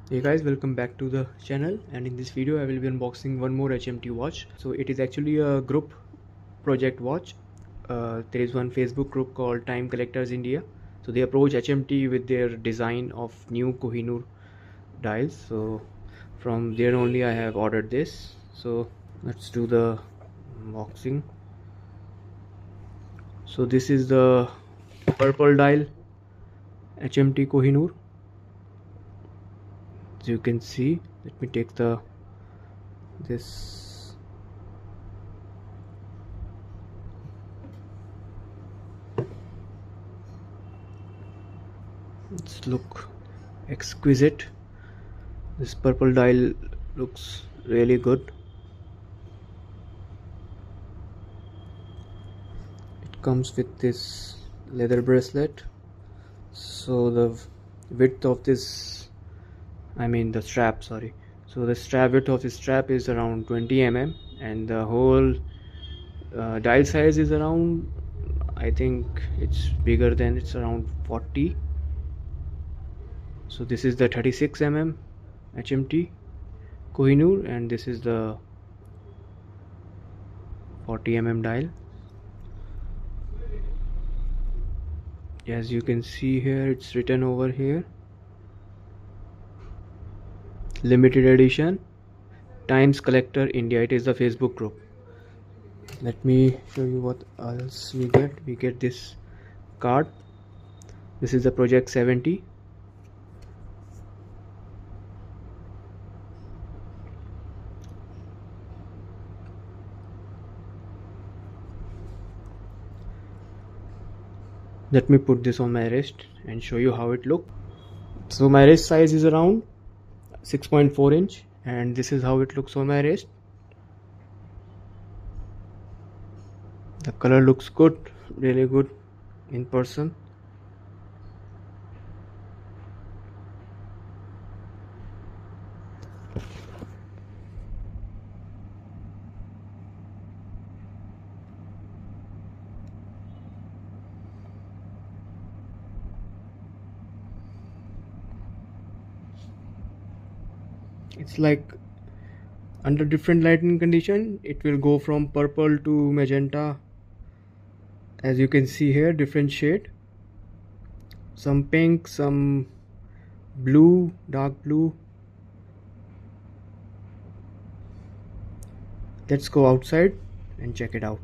Hey guys, welcome back to the channel, and in this video I will be unboxing one more HMT watch. So it is actually a group project watch. There is one Facebook group called Time Collectors India. So they approach HMT with their design of new Kohinoor dials. So from there only I have ordered this. So let's do the unboxing. So this is the purple dial HMT Kohinoor. As you can see, let me take this. It's look exquisite. This purple dial looks really good. It comes with this leather bracelet. So the width of this, the strap, sorry. So the strap width of the strap is around 20 mm, and the whole dial size is around, I think it's bigger than, it's around 40. So this is the 36 mm HMT Kohinoor, and this is the 40 mm dial. As you can see here, it's written over here, limited edition, Times Collector India. It is the Facebook group. Let me show you what else we get. We get this card. This is the Project70. Let me put this on my wrist and show you how it looks. So my wrist size is around 6.4 inch, and this is how it looks on my wrist. The color looks good, really good in person. It's like under different lighting condition it will go from purple to magenta. As you can see here, different shade, some pink, some blue, dark blue. Let's go outside and check it out.